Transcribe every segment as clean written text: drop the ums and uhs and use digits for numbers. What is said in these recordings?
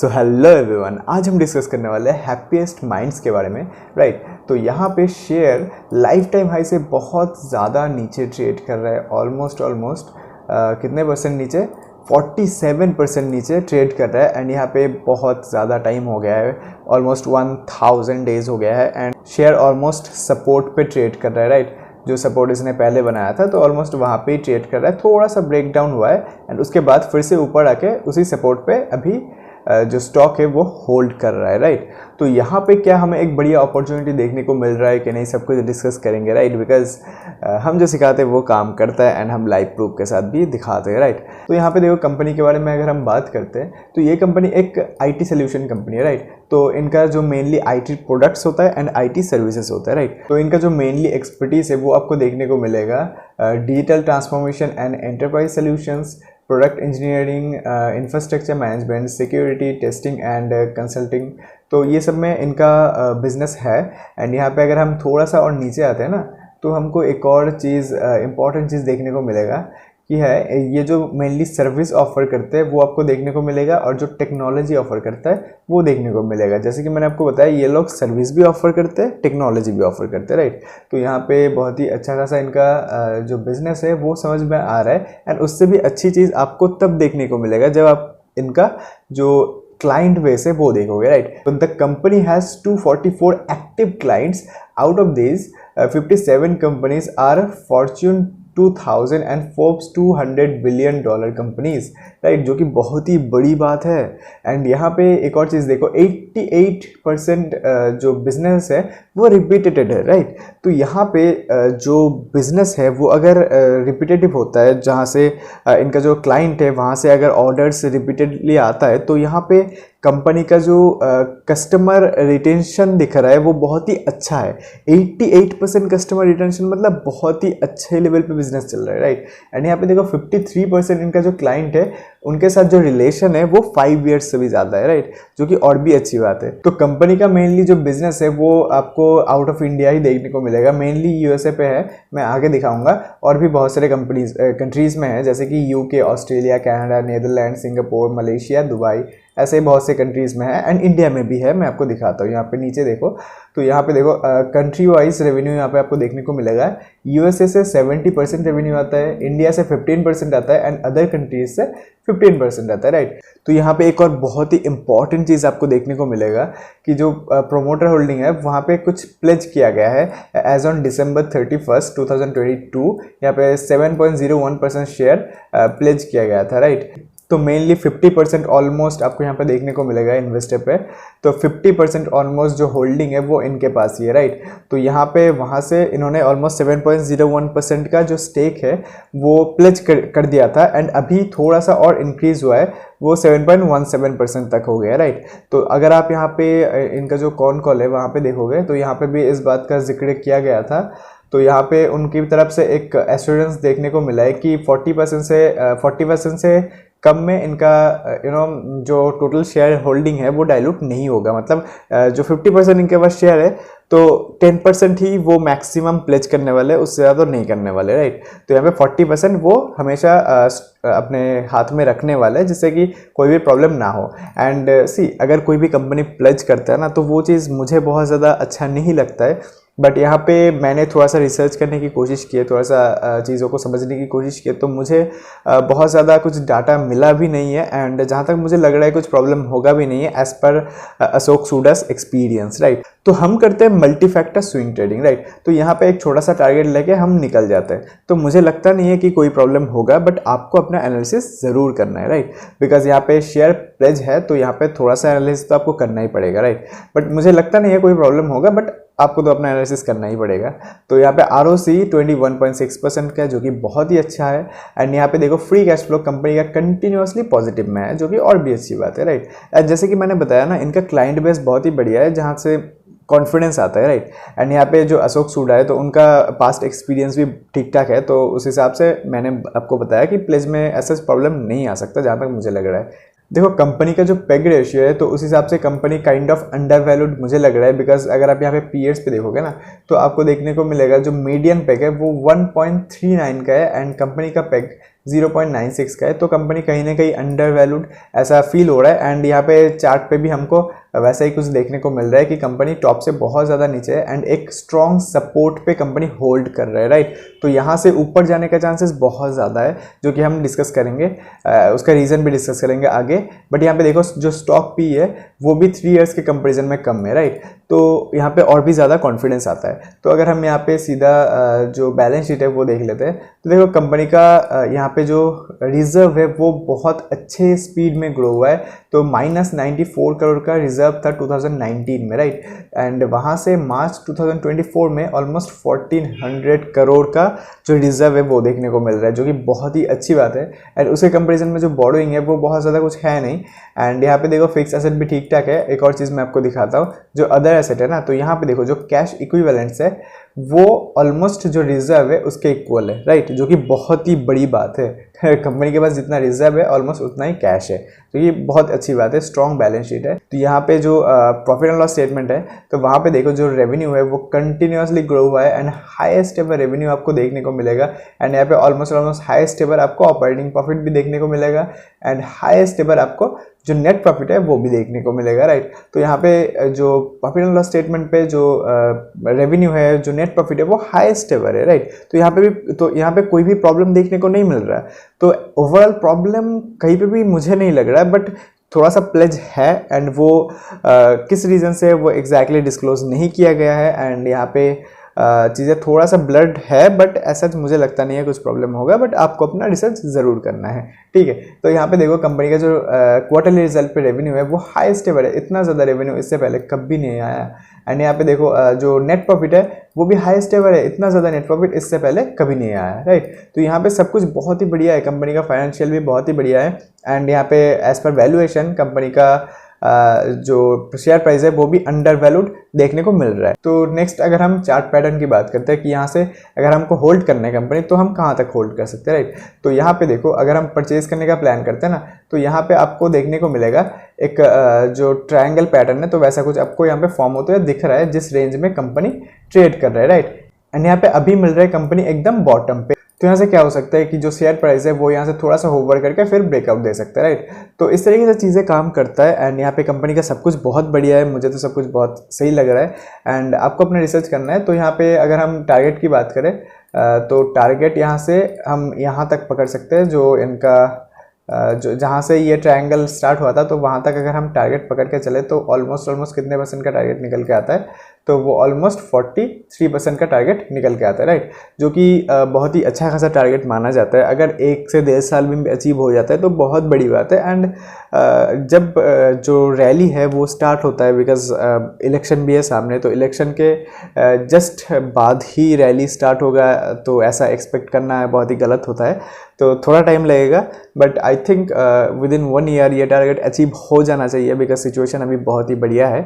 So hello everyone, आज हम discuss करने वाले हैं हैप्पीएस्ट माइंड्स के बारे में, राइट। तो यहाँ पे शेयर लाइफ टाइम हाई से बहुत ज़्यादा नीचे ट्रेड कर रहा है। ऑलमोस्ट कितने परसेंट नीचे? 47% नीचे ट्रेड कर रहा है। एंड यहाँ पे बहुत ज़्यादा टाइम हो गया है, ऑलमोस्ट 1000 डेज हो गया है। एंड शेयर ऑलमोस्ट सपोर्ट पे ट्रेड कर रहा है, राइट। जो सपोर्ट इसने पहले बनाया था तो ऑलमोस्ट वहाँ पे ही ट्रेड कर रहा है। थोड़ा सा ब्रेक डाउन हुआ है एंड उसके बाद फिर से ऊपर आके उसी सपोर्ट पे अभी जो स्टॉक है वो होल्ड कर रहा है, राइट। तो यहाँ पे क्या हमें एक बढ़िया अपॉर्चुनिटी देखने को मिल रहा है कि नहीं, सब कुछ डिस्कस करेंगे, राइट। बिकॉज हम जो सिखाते हैं वो काम करता है एंड हम लाइव प्रूफ के साथ भी दिखाते हैं, राइट। तो यहाँ पे देखो, कंपनी के बारे में अगर हम बात करते हैं तो ये कंपनी एक IT सोल्यूशन कंपनी है, राइट। तो इनका जो मेनली IT प्रोडक्ट्स होता है एंड IT सर्विसेज होता है, राइट। तो इनका जो मेनली एक्सपर्टीज है वो आपको देखने को मिलेगा digital transformation and enterprise solutions, product engineering, infrastructure management, security, testing and consulting. तो ये सब में इनका बिजनेस है। एंड यहाँ पे अगर हम थोड़ा सा और नीचे आते हैं ना, तो हमको एक और चीज़ इम्पॉर्टेंट चीज़ देखने को मिलेगा कि है ये जो मेनली सर्विस ऑफर करते हैं वो आपको देखने को मिलेगा, और जो टेक्नोलॉजी ऑफर करता है वो देखने को मिलेगा। जैसे कि मैंने आपको बताया, ये लोग सर्विस भी ऑफर करते हैं, टेक्नोलॉजी भी ऑफर करते हैं, राइट। तो यहाँ पे बहुत ही अच्छा खासा इनका जो बिजनेस है वो समझ में आ रहा है। एंड उससे भी अच्छी चीज़ आपको तब देखने को मिलेगा जब आप इनका जो क्लाइंट बेस है वो देखोगे, राइट। तो the company has 244 active clients. Out of this 57 companies are Fortune 2000 and Forbes 200 billion dollar companies, right, जो कि बहुत ही बड़ी बात है। एंड यहाँ पे एक और चीज़ देखो, 88% जो बिजनेस है वो रिपीटेड है, राइट। तो यहाँ पे जो बिजनेस है वो अगर रिपीटेटिव होता है, जहाँ से इनका जो क्लाइंट है वहाँ से अगर ऑर्डर्स रिपीटेडली आता है, तो यहाँ पे कंपनी का जो कस्टमर रिटेंशन दिख रहा है वो बहुत ही अच्छा है। 88% कस्टमर रिटेंशन मतलब बहुत ही अच्छे लेवल पे बिजनेस चल रहा है, राइट। एंड यहाँ पे देखो 53% इनका जो क्लाइंट है उनके साथ जो रिलेशन है वो 5 ईयर्स से भी ज़्यादा है, राइट, जो कि और भी अच्छी बात है। तो कंपनी का मेनली जो बिजनेस है वो आपको आउट ऑफ इंडिया ही देखने को मिलेगा, मेनली USA पे है। मैं आगे दिखाऊंगा, और भी बहुत सारे कंट्रीज़ में है, जैसे कि UK, Australia, Canada, Netherland, Singapore, Malaysia, Dubai, ऐसे बहुत से कंट्रीज़ में है। एंड इंडिया में भी है। मैं आपको दिखाता हूँ, यहाँ पे नीचे देखो। तो यहाँ पे देखो कंट्री वाइज रेवेन्यू यहाँ पे आपको देखने को मिलेगा। USA से 70% रेवेन्यू आता है, इंडिया से 15% आता है एंड अदर कंट्रीज से 15% आता है, राइट। तो यहाँ पे एक और बहुत ही इंपॉर्टेंट चीज़ आपको देखने को मिलेगा कि जो प्रोमोटर होल्डिंग है वहाँ पे कुछ प्लेज किया गया है एज ऑन December 31, 2022। यहाँ पे 7.01% शेयर प्लेज किया गया था, राइट। तो मेनली 50% ऑलमोस्ट आपको यहाँ पे देखने को मिलेगा इन्वेस्टर पे। तो 50% ऑलमोस्ट जो होल्डिंग है वो इनके पास ही है, राइट। तो यहाँ पे वहाँ से इन्होंने ऑलमोस्ट 7.01% का जो स्टेक है वो प्लेज कर दिया था। एंड अभी थोड़ा सा और इंक्रीज हुआ है, वो 7.17% तक हो गया, राइट। तो अगर आप यहाँ पे इनका जो कॉन कॉल है वहाँ पे देखोगे तो यहाँ पे भी इस बात का जिक्र किया गया था। तो यहाँ पे उनकी तरफ से एक एश्योरेंस देखने को मिला है कि 40% से कम में इनका जो टोटल शेयर होल्डिंग है वो डाइल्यूट नहीं होगा। मतलब जो 50% इनके पास शेयर है तो 10% ही वो मैक्सिमम प्लेज करने वाले, उससे ज़्यादा नहीं करने वाले, राइट। तो यहाँ पे 40% वो हमेशा अपने हाथ में रखने वाले हैं, जिससे कि कोई भी प्रॉब्लम ना हो। एंड अगर कोई भी कंपनी प्लेज करता है ना, तो वो चीज़ मुझे बहुत ज़्यादा अच्छा नहीं लगता है। बट यहाँ पे मैंने थोड़ा सा रिसर्च करने की कोशिश की है, थोड़ा सा चीज़ों को समझने की कोशिश की है, तो मुझे बहुत ज़्यादा कुछ डाटा मिला भी नहीं है। एंड जहाँ तक मुझे लग रहा है कुछ प्रॉब्लम होगा भी नहीं है as per Ashok सूडा's experience, right. तो हम करते हैं multi factor swing trading, right. तो यहाँ पे एक छोटा सा टारगेट लेके हम निकल जाते हैं। तो मुझे लगता नहीं है कि कोई प्रॉब्लम होगा, बट आपको अपना एनालिसिस ज़रूर करना है, राइट। बिकॉज यहाँ पे शेयर प्लेज है तो यहाँ पे थोड़ा सा एनालिसिस तो आपको करना ही पड़ेगा, राइट। बट मुझे लगता नहीं है कोई प्रॉब्लम होगा, बट आपको तो अपना एनालिसिस करना ही पड़ेगा। तो यहाँ पे ROC 21.6% का, जो कि बहुत ही अच्छा है। एंड यहाँ पे देखो फ्री कैश फ्लो कंपनी का कंटिन्यूअसली पॉजिटिव में है, जो कि और भी अच्छी बात है, राइट। जैसे कि मैंने बताया ना, इनका क्लाइंट बेस बहुत ही बढ़िया है, जहाँ से कॉन्फिडेंस आता है, राइट। एंड यहाँ पे जो अशोक सूडा है तो उनका पास्ट एक्सपीरियंस भी ठीक ठाक है, तो उस हिसाब से मैंने आपको बताया कि प्लेज में ऐसा प्रॉब्लम नहीं आ सकता, जहाँ तक मुझे लग रहा है। देखो कंपनी का जो पेग रेशियो है तो उस हिसाब से company kind of under valued मुझे लग रहा है। बिकॉज अगर आप यहाँ पे पीयर्स पे देखोगे ना, तो आपको देखने को मिलेगा जो मीडियन पेग है वो 1.39 का है एंड कंपनी का पेग 0.96 का है, तो कंपनी कहीं ना कहीं अंडर वैल्यूड ऐसा फील हो रहा है। एंड यहाँ पे चार्ट पे भी हमको वैसा ही कुछ देखने को मिल रहा है कि कंपनी टॉप से बहुत ज़्यादा नीचे है एंड एक स्ट्रॉन्ग सपोर्ट पे कंपनी होल्ड कर रहा है, राइट। तो यहाँ से ऊपर जाने का चांसेस बहुत ज़्यादा है, जो कि हम डिस्कस करेंगे, उसका रीज़न भी डिस्कस करेंगे आगे। बट यहाँ पे देखो जो स्टॉक पी है वो भी 3 इयर्स के कंपेरिजन में कम है, राइट। तो यहाँ पे और भी ज़्यादा कॉन्फिडेंस आता है। तो अगर हम यहाँ पे सीधा जो बैलेंस शीट है वो देख लेते हैं, तो देखो कंपनी का यहाँ पे जो रिजर्व है वो बहुत अच्छे स्पीड में ग्रो हुआ है। तो -94 करोड़ का रिजर्व था 2019 में, राइट। एंड वहाँ से मार्च 2024 में ऑलमोस्ट 1400 करोड़ का जो रिजर्व है वो देखने को मिल रहा है, जो कि बहुत ही अच्छी बात है। एंड उसके कंपेरिजन में जो बोरोइंग है वो बहुत ज़्यादा कुछ है नहीं। एंड यहाँ पे देखो फिक्स एसेट भी ठीक ठाक है। एक और चीज़ मैं आपको दिखाता हूँ, जो अदर एसेट है ना, तो यहाँ पे देखो जो कैश इक्विवेलेंट्स है वो ऑलमोस्ट जो रिजर्व है उसके इक्वल है, राइट, जो कि बहुत ही बड़ी बात है। कंपनी के पास जितना रिजर्व है ऑलमोस्ट उतना ही कैश है, तो ये बहुत अच्छी बात है, स्ट्रॉन्ग बैलेंस शीट है। तो यहाँ पे जो प्रॉफिट एंड लॉस स्टेटमेंट है, तो वहाँ पे देखो जो रेवेन्यू है वो कंटिन्यूसली ग्रो हुआ है एंड हाईएस्ट एवर रेवेन्यू आपको देखने को मिलेगा। एंड यहाँ पे ऑलमोस्ट हाईएस्ट एवर आपको ऑपरेटिंग प्रॉफिट भी देखने को मिलेगा एंड हाईएस्ट एवर आपको जो नेट प्रॉफिट है वो भी देखने को मिलेगा, राइट। तो यहाँ पे जो प्रॉफिट एंड लॉस स्टेटमेंट पे जो रेवेन्यू है, जो नेट प्रॉफिट है वो हाईएस्ट एवर है, राइट। तो यहाँ पे कोई भी प्रॉब्लम देखने को नहीं मिल रहा है। तो ओवरऑल प्रॉब्लम कहीं पे भी मुझे नहीं लग रहा है, बट थोड़ा सा प्लेज है एंड वो किस रीज़न से वो एग्जैक्टली डिस्क्लोज नहीं किया गया है। एंड यहाँ पे चीज़ें थोड़ा सा ब्लड है, बट ऐसा मुझे लगता नहीं है कुछ प्रॉब्लम होगा, बट आपको अपना रिसर्च ज़रूर करना है, ठीक है। तो यहाँ पे देखो कंपनी का जो क्वार्टरली रिजल्ट पे रेवेन्यू है वो हाईएस्ट एवर है, इतना ज़्यादा रेवेन्यू इससे पहले कभी नहीं आया। एंड यहाँ पे देखो जो नेट प्रॉफिट है वो भी हाईएस्ट एवर है, इतना ज़्यादा नेट प्रॉफिट इससे पहले कभी नहीं आया, राइट। तो यहाँ पे सब कुछ बहुत ही बढ़िया है, कंपनी का फाइनेंशियल भी बहुत ही बढ़िया है। एंड यहाँ पे एज पर वैल्यूएशन कंपनी का जो शेयर प्राइस है वो भी अंडर वैल्यूड देखने को मिल रहा है। तो नेक्स्ट अगर हम चार्ट पैटर्न की बात करते हैं कि यहाँ से अगर हमको होल्ड करना है कंपनी, तो हम कहाँ तक होल्ड कर सकते हैं, राइट। तो यहाँ पे देखो अगर हम परचेज करने का प्लान करते हैं ना, तो यहाँ पे आपको देखने को मिलेगा एक जो ट्रायंगल पैटर्न है, तो वैसा कुछ आपको यहाँ पे फॉर्म होते हुए दिख रहा है जिस रेंज में कंपनी ट्रेड कर रहा है, राइट। एंड यहाँ पे अभी मिल रहा है कंपनी एकदम बॉटम पे। तो यहाँ से क्या हो सकता है कि जो शेयर प्राइस है वो यहाँ से थोड़ा सा होवर करके फिर ब्रेकआउट दे सकता है, राइट। तो इस तरीके से चीज़ें काम करता है। एंड यहाँ पे कंपनी का सब कुछ बहुत बढ़िया है, मुझे तो सब कुछ बहुत सही लग रहा है। एंड आपको अपना रिसर्च करना है। तो यहाँ पे अगर हम टारगेट की बात करें, तो टारगेट यहाँ से हम यहाँ तक पकड़ सकते हैं, जो इनका जो जहाँ से ये ट्रायंगल स्टार्ट हुआ था, तो वहाँ तक अगर हम टारगेट पकड़ के चले तो ऑलमोस्ट कितने परसेंट का टारगेट निकल के आता है, तो वो ऑलमोस्ट 43% का टारगेट निकल के आता है, राइट। जो कि बहुत ही अच्छा खासा टारगेट माना जाता है। अगर 1 से 1.5 साल में भी अचीव हो जाता है तो बहुत बड़ी बात है। एंड जब जो रैली है वो स्टार्ट होता है, बिकॉज इलेक्शन भी है सामने, तो इलेक्शन के जस्ट बाद ही रैली स्टार्ट होगा, तो ऐसा एक्सपेक्ट करना बहुत ही गलत होता है। तो थोड़ा टाइम लगेगा, but I think with in 1 year ये टारगेट अचीव हो जाना चाहिए, बिकॉज सिचुएशन अभी बहुत ही बढ़िया है।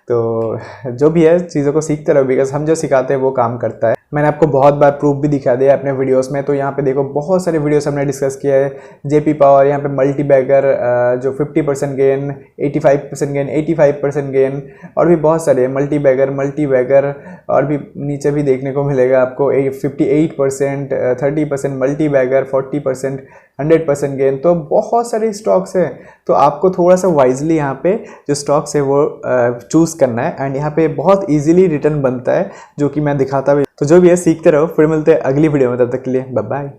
तो जो भी है चीज़ों को सीखते रहो, बिकॉज हम जो सिखाते हैं वो काम करता है। मैंने आपको बहुत बार प्रूफ भी दिखा दिया अपने वीडियोस में। तो यहाँ पे देखो बहुत सारे वीडियोस हमने डिस्कस किया है। जेपी पावर, यहाँ पे मल्टी बैगर जो 50% गेन, 85% गेन, 85% गेन, और भी बहुत सारे मल्टी बैगर, और भी नीचे भी देखने को मिलेगा आपको 58%, 30% मल्टी बैगर, 40%, 100% गेन। तो बहुत सारे स्टॉक्स हैं, तो आपको थोड़ा सा वाइजली यहाँ पे जो स्टॉक्स है वो चूज़ करना है। एंड यहाँ पे बहुत इजीली रिटर्न बनता है, जो कि मैं दिखाता भी। तो जो भी है सीखते रहो। फिर मिलते हैं अगली वीडियो में, तब तक के लिए बाय बाय।